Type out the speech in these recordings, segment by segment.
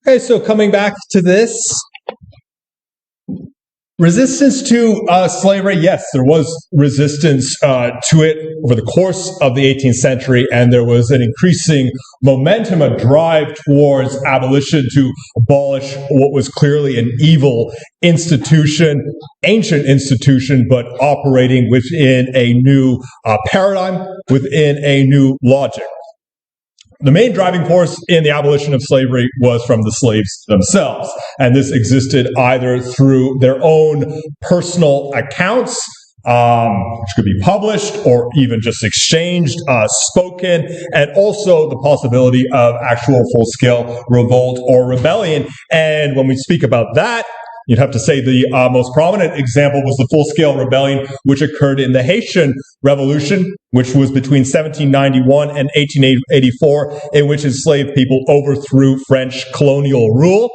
Okay, so coming back to this. Resistance to slavery, yes, there was resistance to it over the course of the 18th century, and there was an increasing momentum, a drive towards abolition to abolish what was clearly an evil institution, ancient institution, but operating within a new paradigm, within a new logic. The main driving force in the abolition of slavery was from the slaves themselves, and this existed either through their own personal accounts, which could be published or even just exchanged, spoken, and also the possibility of actual full-scale revolt or rebellion. And when we speak about that, you'd have to say the most prominent example was the full-scale rebellion which occurred in the Haitian Revolution, which was between 1791 and 1884, in which enslaved people overthrew French colonial rule.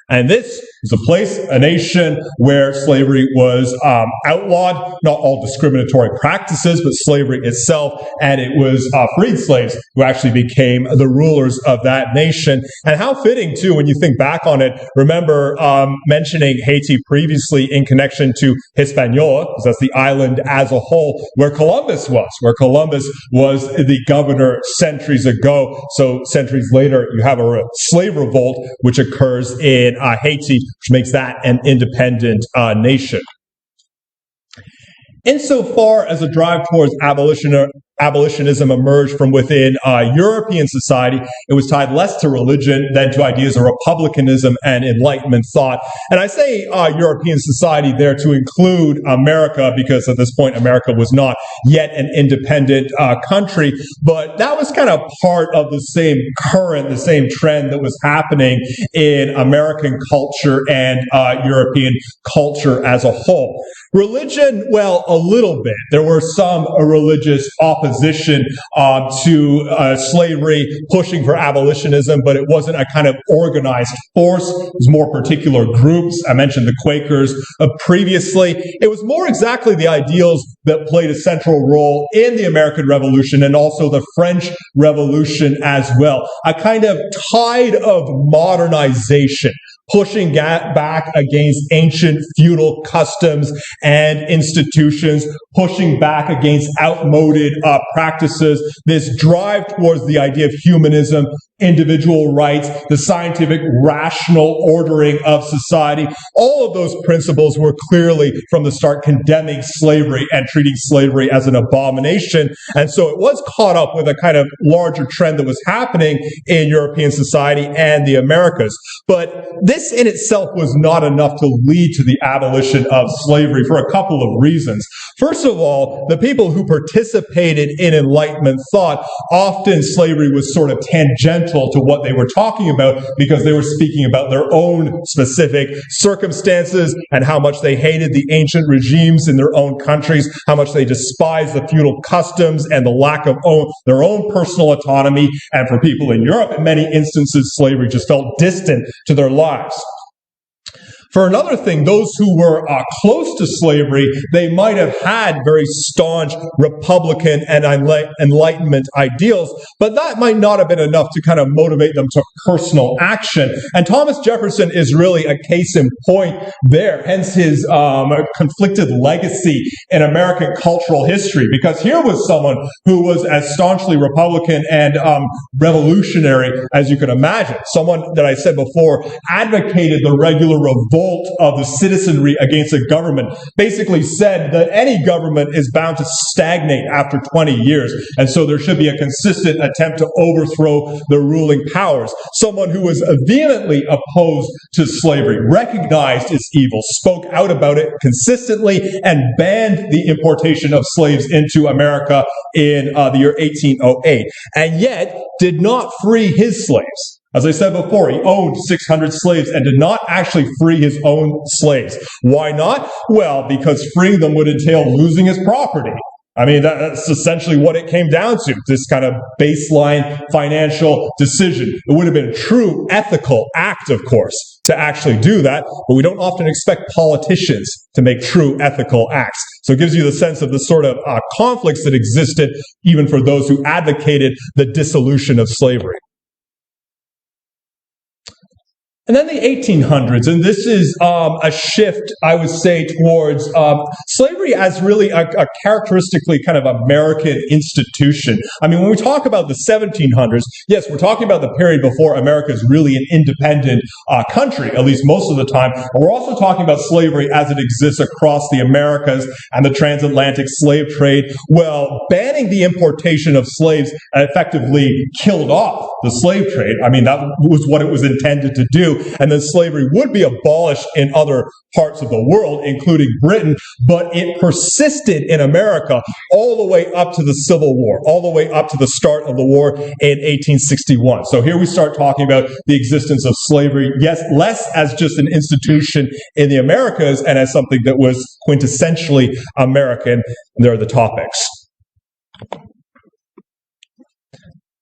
And this was a place, a nation, where slavery was outlawed, not all discriminatory practices, but slavery itself, and it was freed slaves who actually became the rulers of that nation. And how fitting, too, when you think back on it. Remember mentioning Haiti previously in connection to Hispaniola, because that's the island as a whole, where Columbus was the governor centuries ago. So centuries later, you have a slave revolt, which occurs in Haiti, which makes that an independent nation. Insofar as a drive towards abolitionism emerged from within European society, it was tied less to religion than to ideas of republicanism and Enlightenment thought. And I say European society there to include America, because at this point America was not yet an independent country, but that was kind of part of the same current, the same trend that was happening in American culture and European culture as a whole. Religion, well, a little bit. There were some religious opposition to slavery, pushing for abolitionism, but it wasn't a kind of organized force. It was more particular groups. I mentioned the Quakers previously. It was more exactly the ideals that played a central role in the American Revolution and also the French Revolution as well. A kind of tide of modernization, pushing back against ancient feudal customs and institutions, pushing back against outmoded practices, this drive towards the idea of humanism, individual rights, the scientific rational ordering of society. All of those principles were clearly from the start condemning slavery and treating slavery as an abomination. And so it was caught up with a kind of larger trend that was happening in European society and the Americas. But this in itself was not enough to lead to the abolition of slavery for a couple of reasons. First of all, the people who participated in Enlightenment thought, often slavery was sort of tangential to what they were talking about because they were speaking about their own specific circumstances and how much they hated the ancient regimes in their own countries, how much they despised the feudal customs and the lack of their own personal autonomy. And for people in Europe, in many instances, slavery just felt distant to their lives. For another thing, those who were close to slavery, they might have had very staunch Republican and Enlightenment ideals, but that might not have been enough to kind of motivate them to personal action. And Thomas Jefferson is really a case in point there, hence his conflicted legacy in American cultural history, because here was someone who was as staunchly Republican and revolutionary as you could imagine. Someone that I said before advocated the regular revolt of the citizenry against a government, basically said that any government is bound to stagnate after 20 years, and so there should be a consistent attempt to overthrow the ruling powers. Someone who was vehemently opposed to slavery, recognized its evil, spoke out about it consistently, and banned the importation of slaves into America in the year 1808, and yet did not free his slaves. As I said before, he owned 600 slaves and did not actually free his own slaves. Why not? Well, because freeing them would entail losing his property. I mean, that's essentially what it came down to, this kind of baseline financial decision. It would have been a true ethical act, of course, to actually do that, but we don't often expect politicians to make true ethical acts. So it gives you the sense of the sort of conflicts that existed even for those who advocated the dissolution of slavery. And then the 1800s, and this is a shift, I would say, towards slavery as really a characteristically kind of American institution. I mean, when we talk about the 1700s, yes, we're talking about the period before America is really an independent country, at least most of the time. But we're also talking about slavery as it exists across the Americas and the transatlantic slave trade. Well, banning the importation of slaves effectively killed off the slave trade. I mean, that was what it was intended to do. And then slavery would be abolished in other parts of the world, including Britain, but it persisted in America all the way up to the Civil War, all the way up to the start of the war in 1861. So here we start talking about the existence of slavery, yes, less as just an institution in the Americas and as something that was quintessentially American. There are the topics.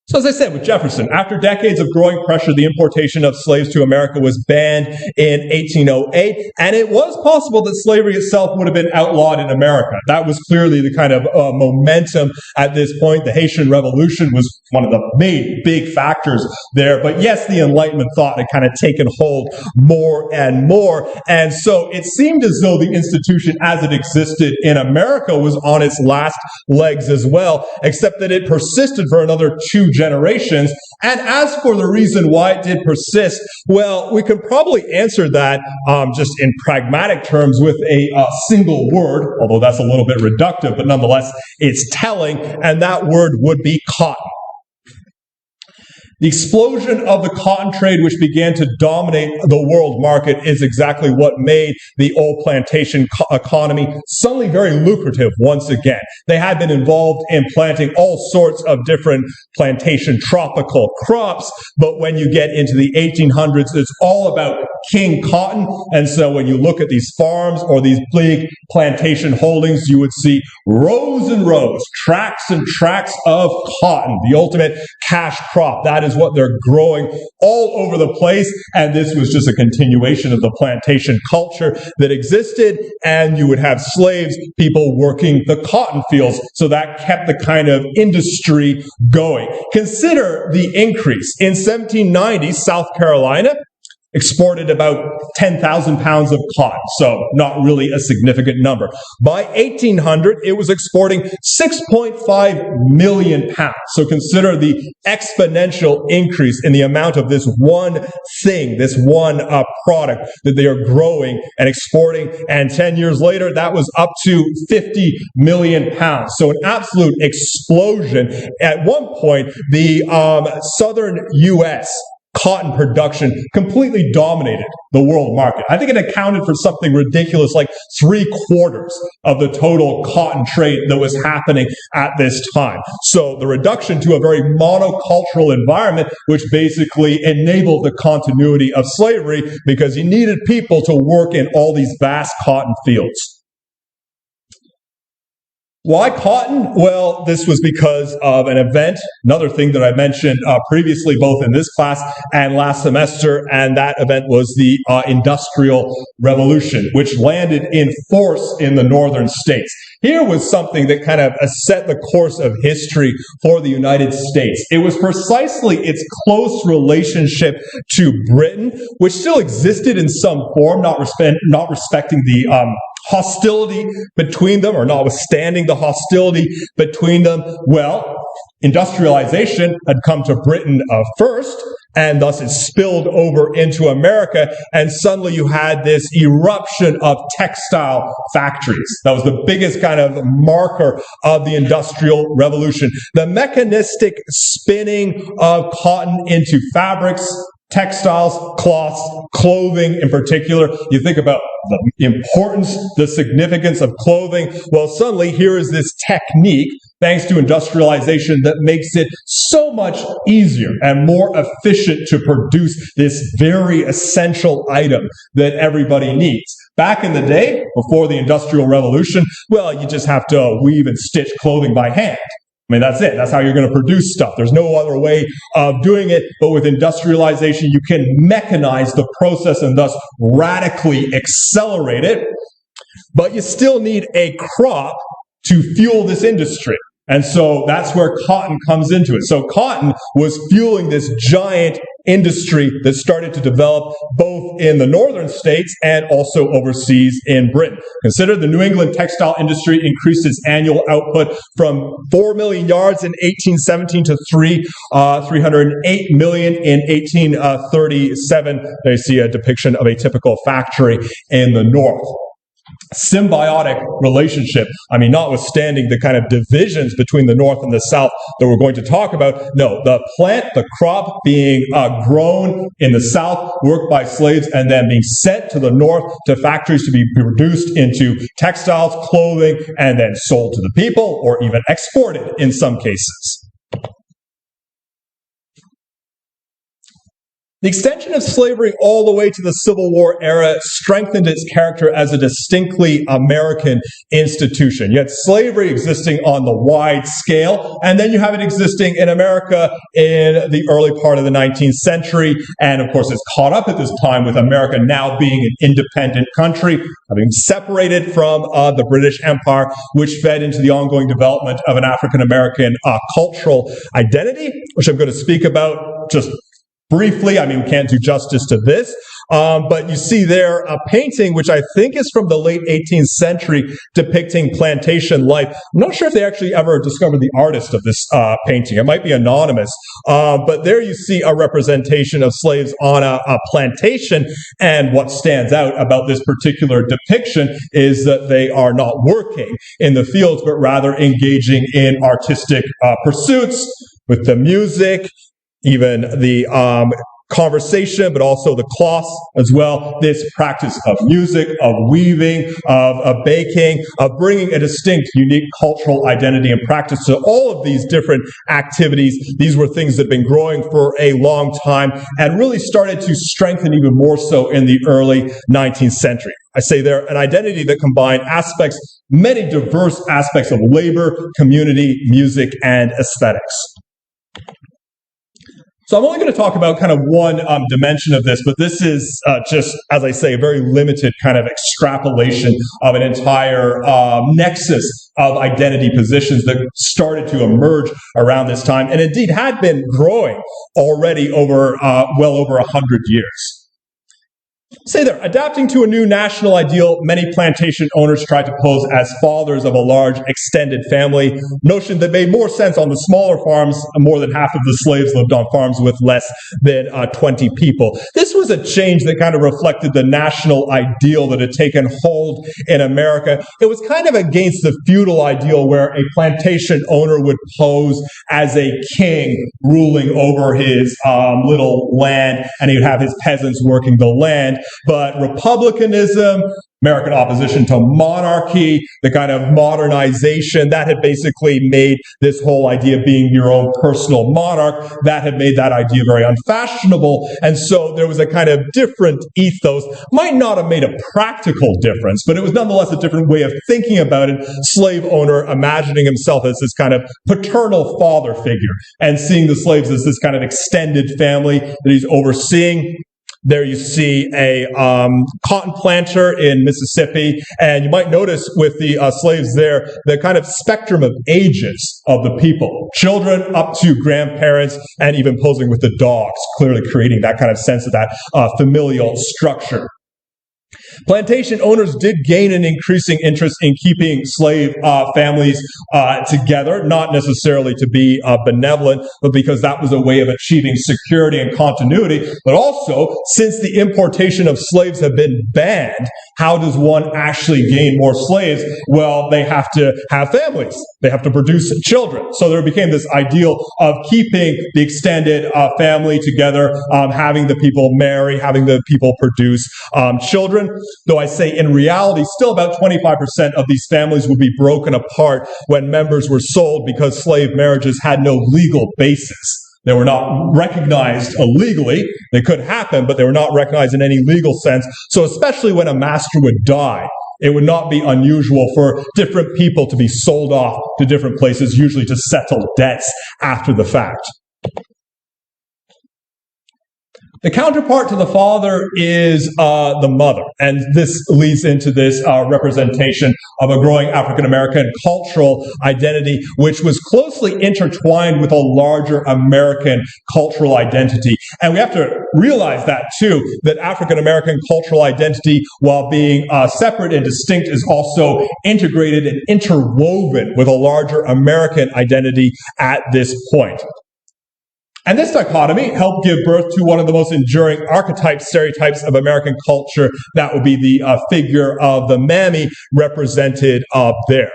So as I said, with Jefferson, after decades of growing pressure, the importation of slaves to America was banned in 1808, and it was possible that slavery itself would have been outlawed in America. That was clearly the kind of momentum at this point. The Haitian Revolution was one of the main big factors there. But yes, the Enlightenment thought had kind of taken hold more and more. And so it seemed as though the institution as it existed in America was on its last legs as well, except that it persisted for another 2 generations. And as for the reason why it did persist, well, we could probably answer that just in pragmatic terms with a single word, although that's a little bit reductive, but nonetheless, it's telling, and that word would be cotton. The explosion of the cotton trade, which began to dominate the world market, is exactly what made the old plantation economy suddenly very lucrative once again. They had been involved in planting all sorts of different plantation tropical crops, but when you get into the 1800s, it's all about king cotton. And so when you look at these farms or these big plantation holdings, you would see rows and rows, tracts and tracts of cotton, the ultimate cash crop. That is what they're growing all over the place. And this was just a continuation of the plantation culture that existed. And you would have slaves, people working the cotton fields. So that kept the kind of industry going. Consider the increase. In 1790, South Carolina exported about 10,000 pounds of cotton, so not really a significant number. By 1800, it was exporting 6.5 million pounds. So consider the exponential increase in the amount of this one thing, this one product that they are growing and exporting. And 10 years later, that was up to 50 million pounds. So an absolute explosion. At one point, the southern U.S. cotton production completely dominated the world market. I think it accounted for something ridiculous like 3/4 of the total cotton trade that was happening at this time. So the reduction to a very monocultural environment, which basically enabled the continuity of slavery because you needed people to work in all these vast cotton fields. Why cotton? Well, this was because of an event, another thing that I mentioned previously, both in this class and last semester, and that event was the Industrial Revolution, which landed in force in the northern states. Here was something that kind of set the course of history for the United States. It was precisely its close relationship to Britain, which still existed in some form, not respecting the hostility between them, or notwithstanding the hostility between them. Well, industrialization had come to Britain first, and thus it spilled over into America, and suddenly you had this eruption of textile factories. That was the biggest kind of marker of the Industrial Revolution. The mechanistic spinning of cotton into fabrics, textiles, cloths, clothing in particular. You think about the importance, the significance of clothing. Well, suddenly here is this technique, thanks to industrialization, that makes it so much easier and more efficient to produce this very essential item that everybody needs. Back in the day, before the Industrial Revolution, well, you just have to weave and stitch clothing by hand. I mean, that's it. That's how you're going to produce stuff. There's no other way of doing it. But with industrialization, you can mechanize the process and thus radically accelerate it. but you still need a crop to fuel this industry. And so that's where cotton comes into it. So cotton was fueling this giant industry that started to develop both in the northern states and also overseas in Britain. Consider the New England textile industry increased its annual output from 4 million yards in 1817 to 308 million in 1837. There you see a depiction of a typical factory in the north. Symbiotic relationship. I mean, notwithstanding the kind of divisions between the North and the South that we're going to talk about, no, the plant, the crop being grown in the South, worked by slaves, and then being sent to the North to factories to be produced into textiles, clothing, and then sold to the people, or even exported in some cases. The extension of slavery all the way to the Civil War era strengthened its character as a distinctly American institution. You had slavery existing on the wide scale, and then you have it existing in America in the early part of the 19th century. And of course, it's caught up at this time with America now being an independent country, having separated from the British Empire, which fed into the ongoing development of an African-American cultural identity, which I'm going to speak about just briefly. I mean, we can't do justice to this, but you see there a painting which I think is from the late 18th century depicting plantation life. I'm not sure if they actually ever discovered the artist of this painting. It might be anonymous, but there you see a representation of slaves on a plantation, and what stands out about this particular depiction is that they are not working in the fields, but rather engaging in artistic pursuits with the music, even the conversation, but also the cloths as well. This practice of music, of weaving, of baking, of bringing a distinct, unique cultural identity and practice to all of these different activities. These were things that have been growing for a long time and really started to strengthen even more so in the early 19th century. I say there, an identity that combined aspects, many diverse aspects of labor, community, music, and aesthetics. So I'm only going to talk about kind of one dimension of this, but this is just, as I say, a very limited kind of extrapolation of an entire nexus of identity positions that started to emerge around this time, and indeed had been growing already over well over 100 years. Say there, adapting to a new national ideal, many plantation owners tried to pose as fathers of a large extended family, notion that made more sense on the smaller farms. More than half of the slaves lived on farms with less than 20 people. This was a change that kind of reflected the national ideal that had taken hold in America. It was kind of against the feudal ideal where a plantation owner would pose as a king ruling over his little land, and he would have his peasants working the land. But republicanism, American opposition to monarchy, the kind of modernization, that had basically made this whole idea of being your own personal monarch, that had made that idea very unfashionable. And so there was a kind of different ethos. Might not have made a practical difference, but it was nonetheless a different way of thinking about it. Slave owner imagining himself as this kind of paternal father figure and seeing the slaves as this kind of extended family that he's overseeing. There you see a cotton planter in Mississippi, and you might notice with the slaves there, the kind of spectrum of ages of the people. Children up to grandparents, and even posing with the dogs, clearly creating that kind of sense of that familial structure. Plantation owners did gain an increasing interest in keeping slave families together, not necessarily to be benevolent, but because that was a way of achieving security and continuity. But also, since the importation of slaves have been banned, how does one actually gain more slaves? Well, they have to have families. They have to produce children. So there became this ideal of keeping the extended family together, having the people marry, having the people produce children. Though I say in reality, still about 25% of these families would be broken apart when members were sold because slave marriages had no legal basis. They were not recognized illegally. They could happen, but they were not recognized in any legal sense. So especially when a master would die, it would not be unusual for different people to be sold off to different places, usually to settle debts after the fact. The counterpart to the father is the mother, and this leads into this representation of a growing African-American cultural identity, which was closely intertwined with a larger American cultural identity. And we have to realize that, too, that African-American cultural identity, while being separate and distinct, is also integrated and interwoven with a larger American identity at this point. And this dichotomy helped give birth to one of the most enduring archetypes, stereotypes of American culture. That would be the figure of the mammy represented up there.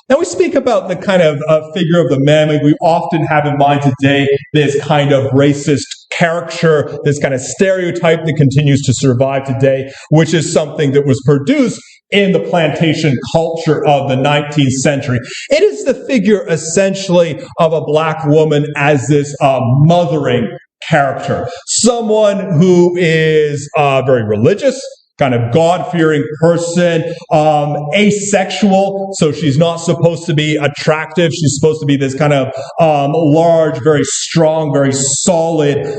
Now we speak about the kind of figure of the mammy. We often have in mind today this kind of racist caricature, this kind of stereotype that continues to survive today, which is something that was produced in the plantation culture of the 19th century. It is the figure essentially of a black woman as this mothering character. Someone who is very religious, kind of God-fearing person, asexual, so she's not supposed to be attractive. She's supposed to be this kind of large, very strong, very solid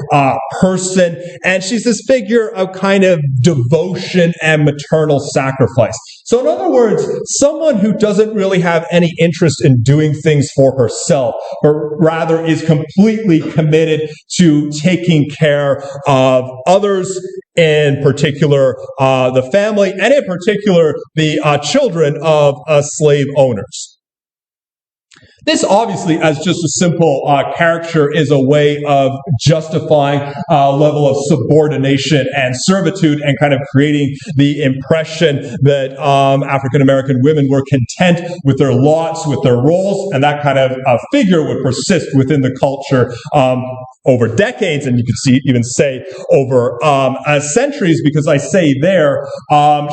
person. And she's this figure of kind of devotion and maternal sacrifice. So in other words, someone who doesn't really have any interest in doing things for herself, but rather is completely committed to taking care of others, in particular the family, and in particular the children of slave owners. This obviously, as just a simple caricature, is a way of justifying a level of subordination and servitude and kind of creating the impression that African-American women were content with their lots, with their roles, and that kind of figure would persist within the culture over decades, and you could even say over centuries, because I say there,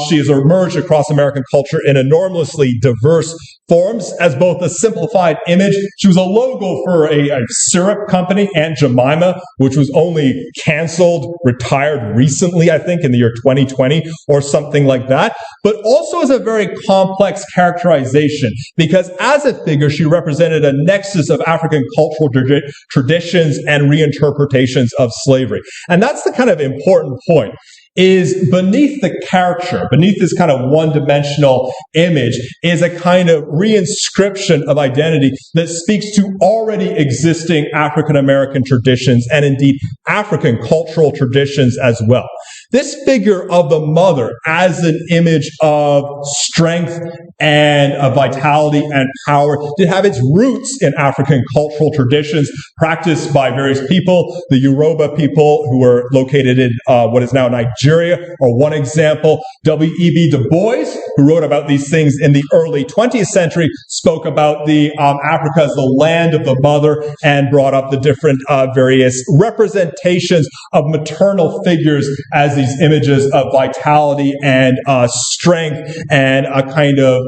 she has emerged across American culture in enormously diverse forms as both a simplified image. She was a logo for a syrup company, Aunt Jemima, which was only canceled, retired recently, I think, in the year 2020 or something like that, but also as a very complex characterization, because as a figure, she represented a nexus of African cultural traditions and reinterpretations of slavery. And that's the kind of important point, is beneath the caricature, beneath this kind of one-dimensional image, is a kind of reinscription of identity that speaks to already existing African-American traditions and indeed African cultural traditions as well. This figure of the mother as an image of strength and of vitality and power did have its roots in African cultural traditions practiced by various people. The Yoruba people, who were located in what is now Nigeria, are one example. W.E.B. Du Bois, who wrote about these things in the early 20th century, spoke about the Africa as the land of the mother and brought up the different various representations of maternal figures as these images of vitality and strength and a kind of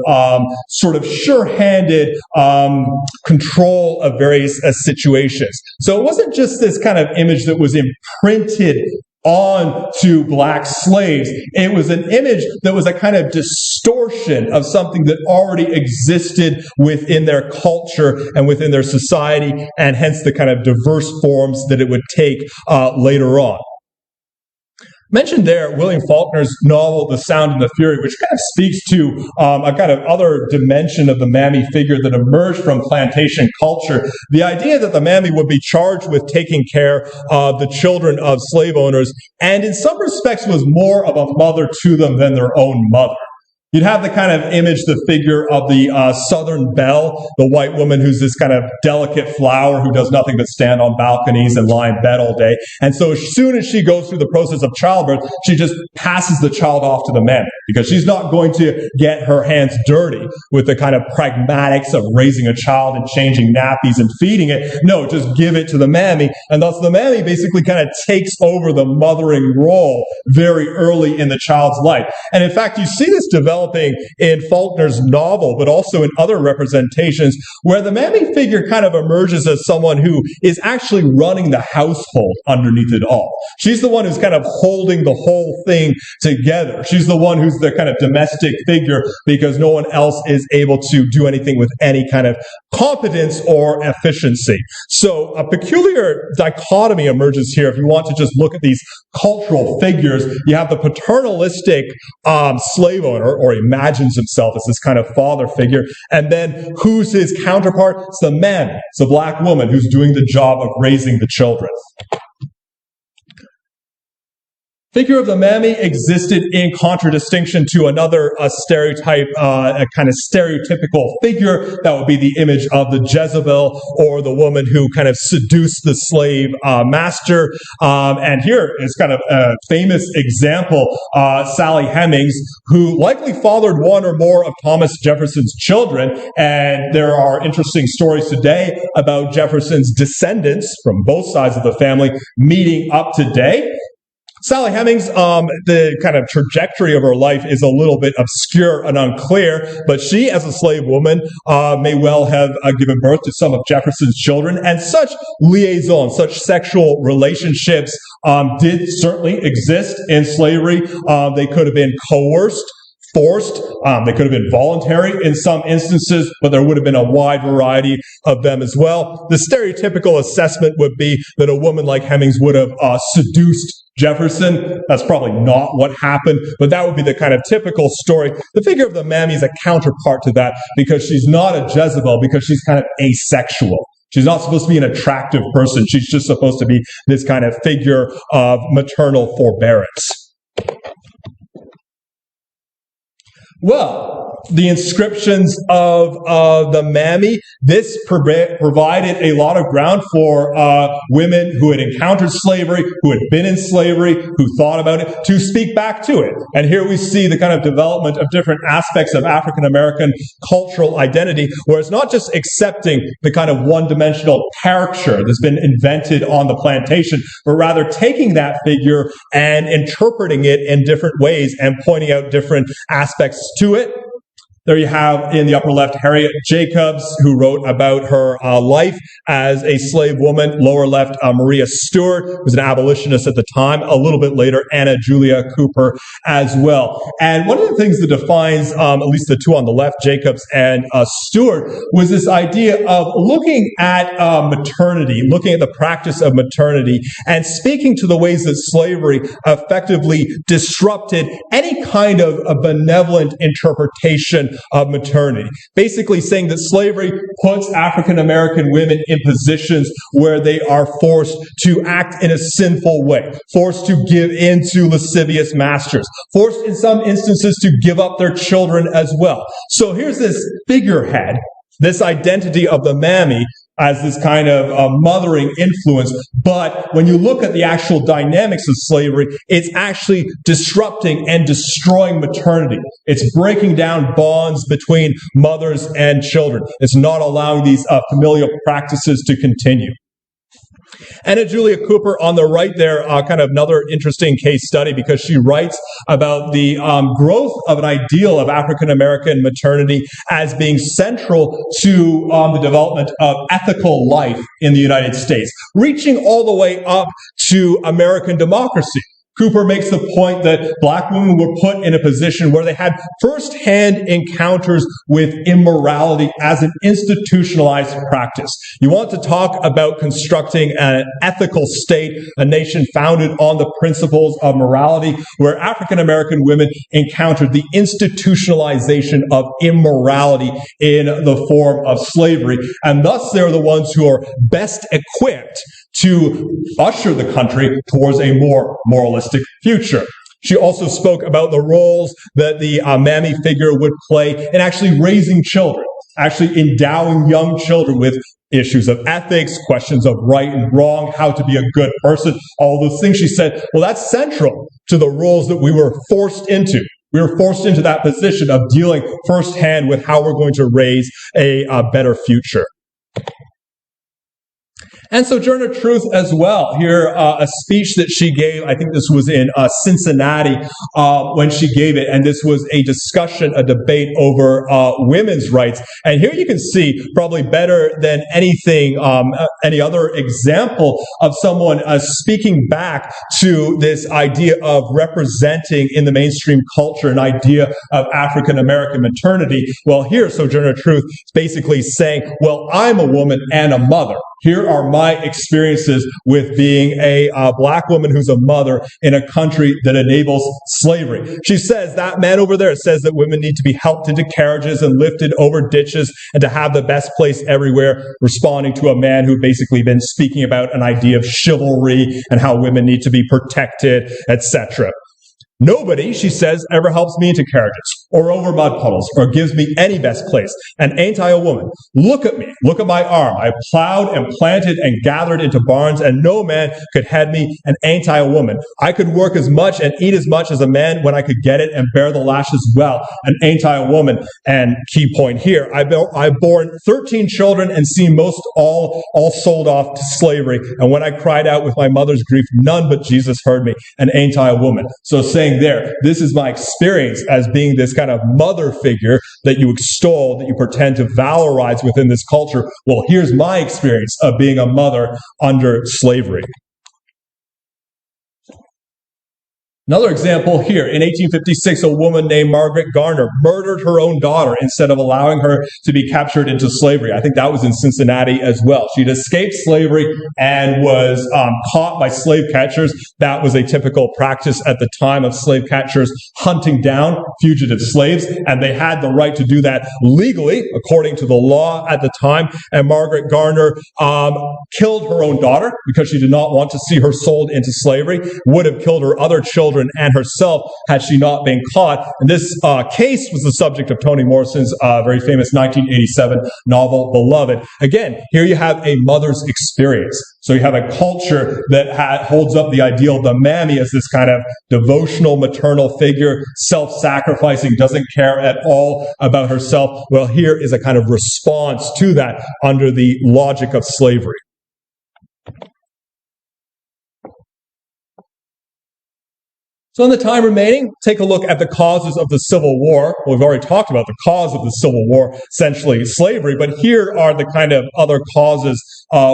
sort of sure-handed control of various situations. So it wasn't just this kind of image that was imprinted onto black slaves. It was an image that was a kind of distortion of something that already existed within their culture and within their society, and hence the kind of diverse forms that it would take later on. Mentioned there, William Faulkner's novel, The Sound and the Fury, which kind of speaks to a kind of other dimension of the mammy figure that emerged from plantation culture. The idea that the mammy would be charged with taking care of the children of slave owners, and in some respects was more of a mother to them than their own mother. You'd have the kind of image, the figure of the Southern belle, the white woman who's this kind of delicate flower who does nothing but stand on balconies and lie in bed all day. And so as soon as she goes through the process of childbirth, she just passes the child off to the mammy, because she's not going to get her hands dirty with the kind of pragmatics of raising a child and changing nappies and feeding it. No, just give it to the mammy. And thus the mammy basically kind of takes over the mothering role very early in the child's life. And in fact, you see this develop developing in Faulkner's novel, but also in other representations, where the mammy figure kind of emerges as someone who is actually running the household underneath it all. She's the one who's kind of holding the whole thing together. She's the one who's the kind of domestic figure because no one else is able to do anything with any kind of competence or efficiency. So a peculiar dichotomy emerges here if you want to just look at these cultural figures. You have the paternalistic slave owner, or imagines himself as this kind of father figure, and then who's his counterpart? It's the man. It's a black woman who's doing the job of raising the children. Figure of the mammy existed in contradistinction to another stereotype, a kind of stereotypical figure that would be the image of the Jezebel, or the woman who kind of seduced the slave master. And here is kind of a famous example, Sally Hemings, who likely fathered one or more of Thomas Jefferson's children. And there are interesting stories today about Jefferson's descendants from both sides of the family meeting up today. Sally Hemings, the kind of trajectory of her life is a little bit obscure and unclear, but she, as a slave woman, may well have given birth to some of Jefferson's children, and such liaison, such sexual relationships did certainly exist in slavery. They could have been coerced, forced, they could have been voluntary in some instances, but there would have been a wide variety of them as well. The stereotypical assessment would be that a woman like Hemings would have seduced Jefferson. That's probably not what happened, but that would be the kind of typical story. The figure of the mammy is a counterpart to that because she's not a Jezebel, because she's kind of asexual. She's not supposed to be an attractive person. She's just supposed to be this kind of figure of maternal forbearance. Well, the inscriptions of the mammy, this provided a lot of ground for women who had encountered slavery, who had been in slavery, who thought about it, to speak back to it. And here we see the kind of development of different aspects of African American cultural identity, where it's not just accepting the kind of one-dimensional caricature that's been invented on the plantation, but rather taking that figure and interpreting it in different ways and pointing out different aspects to it. There you have in the upper left Harriet Jacobs, who wrote about her life as a slave woman. Lower left, Maria Stewart, who was an abolitionist at the time. A little bit later, Anna Julia Cooper as well. And one of the things that defines, at least the two on the left, Jacobs and Stewart, was this idea of looking at maternity, looking at the practice of maternity, and speaking to the ways that slavery effectively disrupted any kind of a benevolent interpretation of maternity. Basically saying that slavery puts African American women in positions where they are forced to act in a sinful way, forced to give in to lascivious masters, forced in some instances to give up their children as well. So here's this figurehead, this identity of the mammy as this kind of mothering influence. But when you look at the actual dynamics of slavery, it's actually disrupting and destroying maternity. It's breaking down bonds between mothers and children. It's not allowing these familial practices to continue. Anna Julia Cooper on the right there, kind of another interesting case study, because she writes about the growth of an ideal of African American maternity as being central to the development of ethical life in the United States, reaching all the way up to American democracy. Cooper makes the point that black women were put in a position where they had first-hand encounters with immorality as an institutionalized practice. You want to talk about constructing an ethical state, a nation founded on the principles of morality, where African American women encountered the institutionalization of immorality in the form of slavery. And thus they're the ones who are best equipped to usher the country towards a more moralistic future. She also spoke about the roles that the mammy figure would play in actually raising children, actually endowing young children with issues of ethics, questions of right and wrong, how to be a good person, all those things. She said, well, that's central to the roles that we were forced into. We were forced into that position of dealing firsthand with how we're going to raise a better future. And Sojourner Truth as well. Here, a speech that she gave, I think this was in Cincinnati when she gave it, and this was a discussion, a debate over women's rights. And here you can see, probably better than anything, any other example of someone speaking back to this idea of representing in the mainstream culture an idea of African American maternity. Well, here, Sojourner Truth is basically saying, well, I'm a woman and a mother. Here are my experiences with being a black woman who's a mother in a country that enables slavery. She says that man over there says that women need to be helped into carriages and lifted over ditches and to have the best place everywhere, responding to a man who basically been speaking about an idea of chivalry and how women need to be protected, etc. Nobody, she says, ever helps me into carriages or over mud puddles or gives me any best place. And ain't I a woman? Look at me. Look at my arm. I plowed and planted and gathered into barns, and no man could head me. And ain't I a woman? I could work as much and eat as much as a man when I could get it and bear the lashes well. And ain't I a woman? And key point here, I've borne 13 children and seen most all sold off to slavery. And when I cried out with my mother's grief, none but Jesus heard me. And ain't I a woman? So saying there, this is my experience as being this kind of mother figure that you extol, that you pretend to valorize within this culture. Well, here's my experience of being a mother under slavery. Another example here, in 1856, a woman named Margaret Garner murdered her own daughter instead of allowing her to be captured into slavery. I think that was in Cincinnati as well. She'd escaped slavery and was caught by slave catchers. That was a typical practice at the time of slave catchers hunting down fugitive slaves, and they had the right to do that legally, according to the law at the time. And Margaret Garner killed her own daughter because she did not want to see her sold into slavery, would have killed her other children and herself had she not been caught. And this case was the subject of Toni Morrison's very famous 1987 novel, Beloved. Again, here you have a mother's experience. So you have a culture that holds up the ideal of the mammy as this kind of devotional maternal figure, self-sacrificing, doesn't care at all about herself. Well, here is a kind of response to that under the logic of slavery. So in the time remaining, take a look at the causes of the Civil War. Well, we've already talked about the cause of the Civil War, essentially slavery, but here are the kind of other causes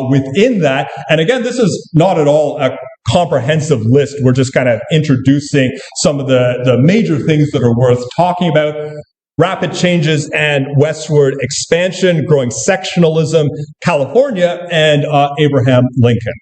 within that. And again, this is not at all a comprehensive list. We're just kind of introducing some of the major things that are worth talking about. Rapid changes and westward expansion, growing sectionalism, California, and Abraham Lincoln.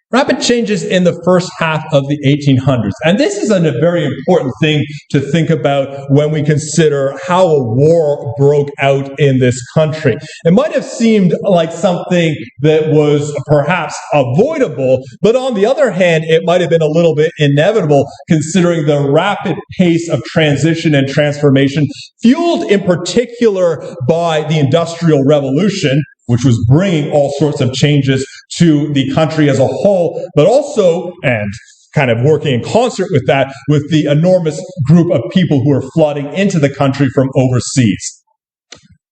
Rapid changes in the first half of the 1800s. And this is a very important thing to think about when we consider how a war broke out in this country. It might have seemed like something that was perhaps avoidable, but on the other hand, it might have been a little bit inevitable considering the rapid pace of transition and transformation, fueled in particular by the Industrial Revolution, which was bringing all sorts of changes to the country as a whole, but also, and kind of working in concert with that, with the enormous group of people who are flooding into the country from overseas.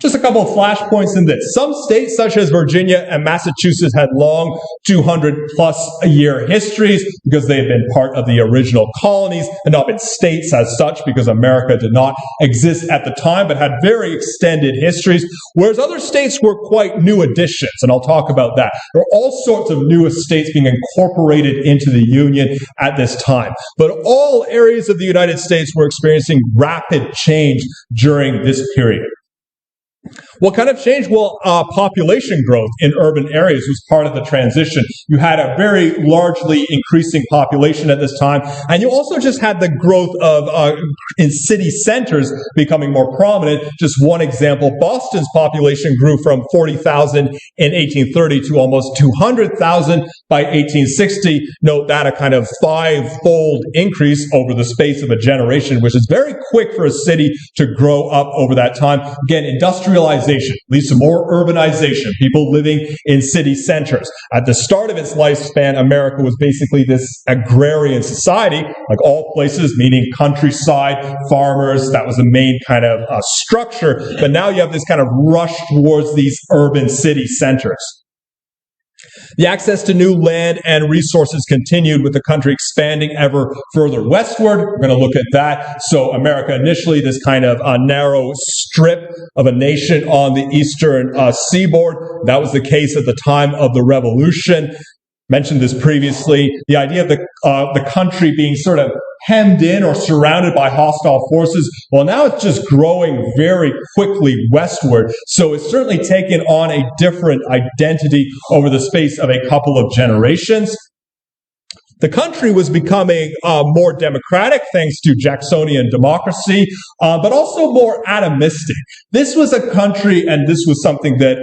Just a couple of flashpoints in this. Some states, such as Virginia and Massachusetts, had long 200-plus-year histories because they had been part of the original colonies and not been states as such because America did not exist at the time, but had very extended histories, whereas other states were quite new additions, and I'll talk about that. There are all sorts of new states being incorporated into the Union at this time. But all areas of the United States were experiencing rapid change during this period. What kind of change? Well, population growth in urban areas was part of the transition. You had a very largely increasing population at this time, and you also just had the growth of in city centers becoming more prominent. Just one example, Boston's population grew from 40,000 in 1830 to almost 200,000 by 1860. Note that a kind of five-fold increase over the space of a generation, which is very quick for a city to grow up over that time. Again, industrial industrialization leads to more urbanization, people living in city centers. At the start of its lifespan, America was basically this agrarian society, like all places, meaning countryside, farmers. That was the main kind of structure. But now you have this kind of rush towards these urban city centers. The access to new land and resources continued, with the country expanding ever further westward. We're going to look at that. So America initially, this kind of narrow strip of a nation on the eastern seaboard. That was the case at the time of the Revolution. Mentioned this previously. The idea of the country being sort of hemmed in or surrounded by hostile forces. Well, now it's just growing very quickly westward. So it's certainly taken on a different identity over the space of a couple of generations. The country was becoming more democratic thanks to Jacksonian democracy, but also more atomistic. This was a country, and this was something that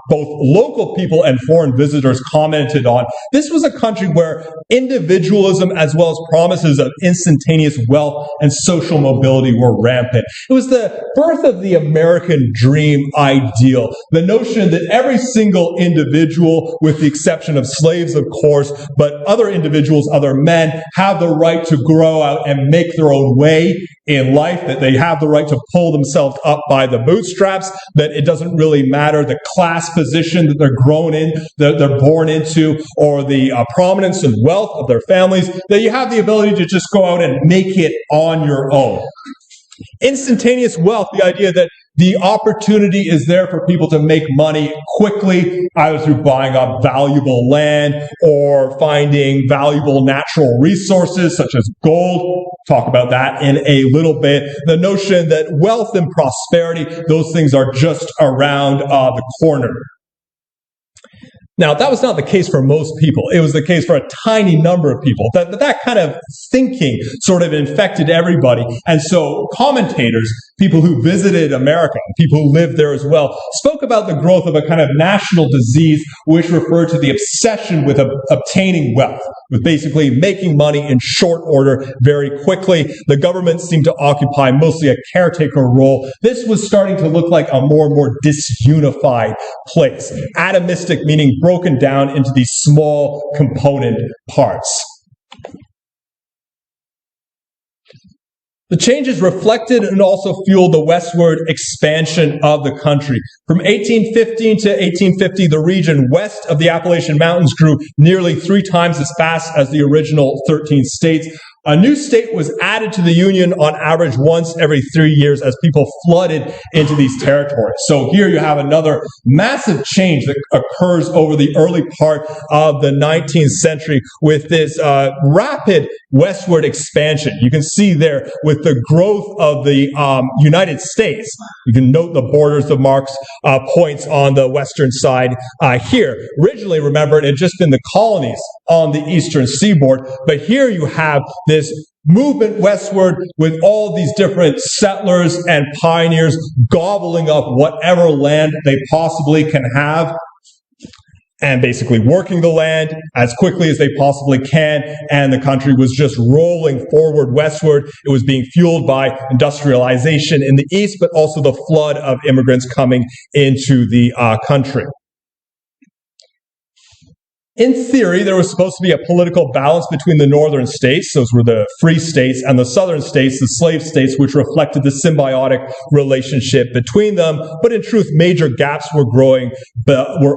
both local people and foreign visitors commented on. This was a country where individualism as well as promises of instantaneous wealth and social mobility were rampant. It was the birth of the American dream ideal, the notion that every single individual, with the exception of slaves, of course, but other individuals, other men, have the right to grow out and make their own way in life, that they have the right to pull themselves up by the bootstraps, that it doesn't really matter the class position that they're grown in, that they're born into, or the prominence and wealth of their families, that you have the ability to just go out and make it on your own. Instantaneous wealth, the idea that the opportunity is there for people to make money quickly, either through buying up valuable land or finding valuable natural resources such as gold. Talk about that in a little bit. The notion that wealth and prosperity, those things are just around the corner. Now, that was not the case for most people. It was the case for a tiny number of people. That kind of thinking sort of infected everybody. And so commentators, people who visited America, people who lived there as well, spoke about the growth of a kind of national disease which referred to the obsession with obtaining wealth, with basically making money in short order very quickly. The government seemed to occupy mostly a caretaker role. This was starting to look like a more and more disunified place. Atomistic, meaning broken down into these small component parts. The changes reflected and also fueled the westward expansion of the country. From 1815 to 1850, the region west of the Appalachian Mountains grew nearly 3 times as fast as the original 13 states. A new state was added to the Union on average once every 3 years as people flooded into these territories. So here you have another massive change that occurs over the early part of the 19th century with this rapid westward expansion. You can see there with the growth of the United States. You can note the borders, the marks, points on the western side here. Originally, remember, it had just been the colonies on the eastern seaboard, but here you have this movement westward with all these different settlers and pioneers gobbling up whatever land they possibly can have and basically working the land as quickly as they possibly can. And the country was just rolling forward westward. It was being fueled by industrialization in the east, but also the flood of immigrants coming into the country. In theory, there was supposed to be a political balance between the northern states, those were the free states, and the southern states, the slave states, which reflected the symbiotic relationship between them. But in truth, major gaps were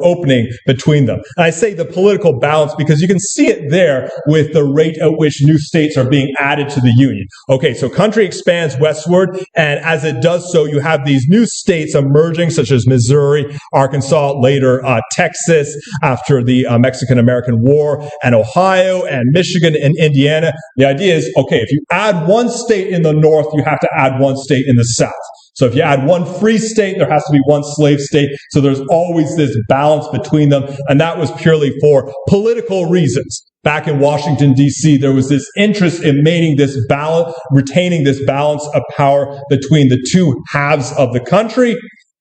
opening between them. And I say the political balance because you can see it there with the rate at which new states are being added to the Union. Okay, so country expands westward, and as it does so, you have these new states emerging, such as Missouri, Arkansas, later Texas, after the Mexican-American War, and Ohio, and Michigan, and Indiana. The idea is, okay, if you add one state in the north, you have to add one state in the south. So if you add one free state, there has to be one slave state. So there's always this balance between them, and that was purely for political reasons. Back in Washington, D.C., there was this interest in retaining this balance of power between the two halves of the country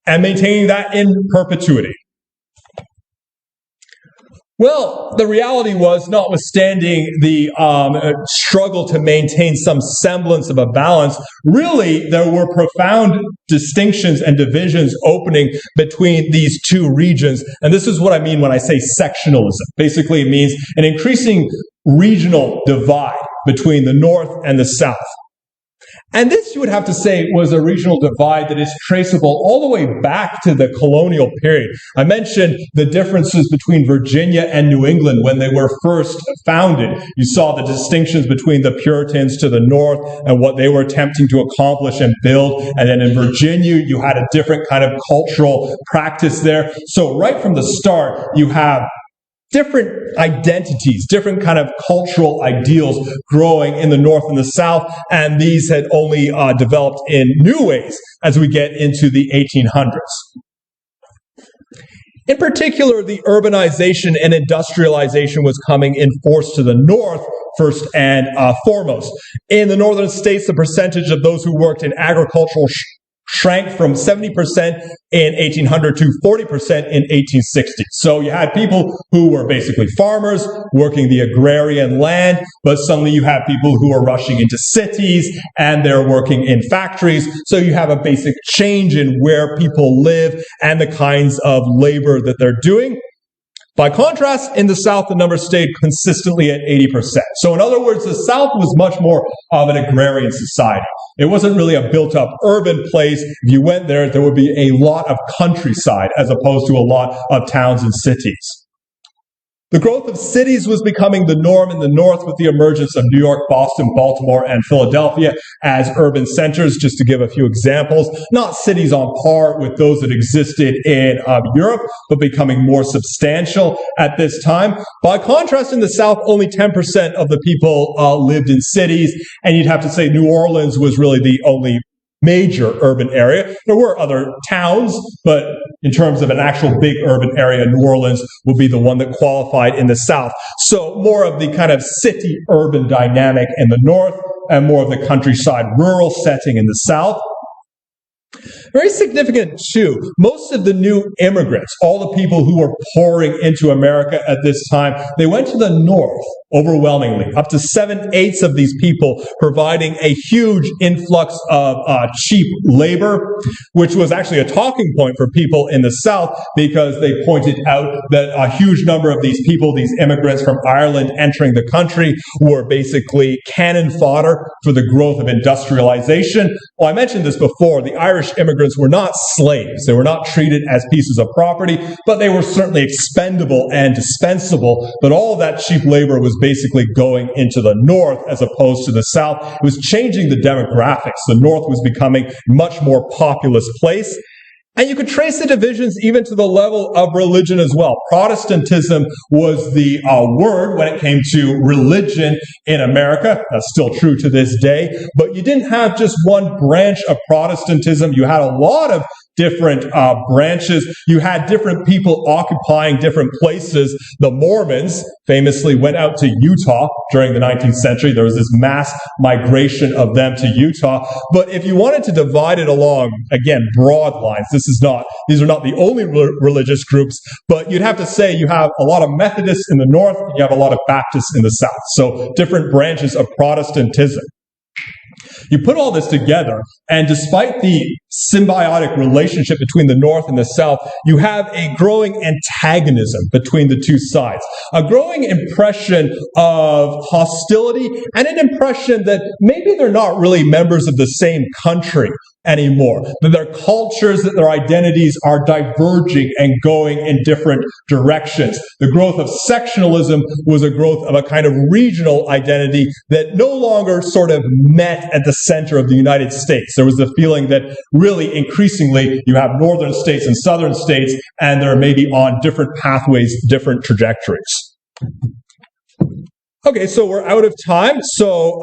and maintaining that in perpetuity. Well, the reality was, notwithstanding the struggle to maintain some semblance of a balance, really there were profound distinctions and divisions opening between these two regions. And this is what I mean when I say sectionalism. Basically, it means an increasing regional divide between the North and the South. And this, you would have to say, was a regional divide that is traceable all the way back to the colonial period. I mentioned the differences between Virginia and New England when they were first founded. You saw the distinctions between the Puritans to the north and what they were attempting to accomplish and build. And then in Virginia, you had a different kind of cultural practice there. So right from the start, you have different identities, different kind of cultural ideals growing in the North and the South, and these had only developed in new ways as we get into the 1800s. In particular, the urbanization and industrialization was coming in force to the North first and foremost. In the northern states, the percentage of those who worked in agricultural shrank from 70% in 1800 to 40% in 1860. So you had people who were basically farmers working the agrarian land, but suddenly you have people who are rushing into cities and they're working in factories. So you have a basic change in where people live and the kinds of labor that they're doing. By contrast, in the South, the number stayed consistently at 80%. So in other words, the South was much more of an agrarian society. It wasn't really a built-up urban place. If you went there, there would be a lot of countryside as opposed to a lot of towns and cities. The growth of cities was becoming the norm in the North with the emergence of New York, Boston, Baltimore, and Philadelphia as urban centers, just to give a few examples. Not cities on par with those that existed in Europe, but becoming more substantial at this time. By contrast, in the South, only 10% of the people lived in cities, and you'd have to say New Orleans was really the only major urban area. There were other towns, but in terms of an actual big urban area, New Orleans would be the one that qualified in the South. So more of the kind of city-urban dynamic in the North and more of the countryside rural setting in the South. Very significant, too, most of the new immigrants, all the people who were pouring into America at this time, they went to the North overwhelmingly, up to 7/8 of these people providing a huge influx of cheap labor, which was actually a talking point for people in the South because they pointed out that a huge number of these people, these immigrants from Ireland entering the country, were basically cannon fodder for the growth of industrialization. Well, I mentioned this before. The Irish immigrants were not slaves. They were not treated as pieces of property, but they were certainly expendable and dispensable. But all of that cheap labor was basically going into the North as opposed to the South. It was changing the demographics. The North was becoming a much more populous place. And you could trace the divisions even to the level of religion as well. Protestantism was the word when it came to religion in America. That's still true to this day. But you didn't have just one branch of Protestantism. You had a lot of different branches. You had different people occupying different places. The Mormons famously went out to Utah during the 19th century. There was this mass migration of them to Utah. But if you wanted to divide it along, again, broad lines, these are not the only religious groups, but you'd have to say you have a lot of Methodists in the North, and you have a lot of Baptists in the South. So different branches of Protestantism. You put all this together, and despite the symbiotic relationship between the North and the South, you have a growing antagonism between the two sides. A growing impression of hostility and an impression that maybe they're not really members of the same country anymore, that their cultures, that their identities are diverging and going in different directions. The growth of sectionalism was a growth of a kind of regional identity that no longer sort of met at the center of the United States. There was the feeling that really increasingly you have northern states and southern states, and they're maybe on different pathways, different trajectories. Okay, so we're out of time, so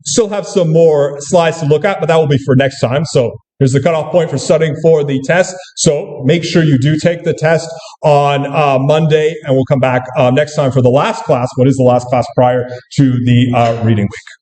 still have some more slides to look at, but that will be for next time. So here's the cutoff point for studying for the test. So make sure you do take the test on Monday, and we'll come back next time for the last class. What is the last class prior to the reading week?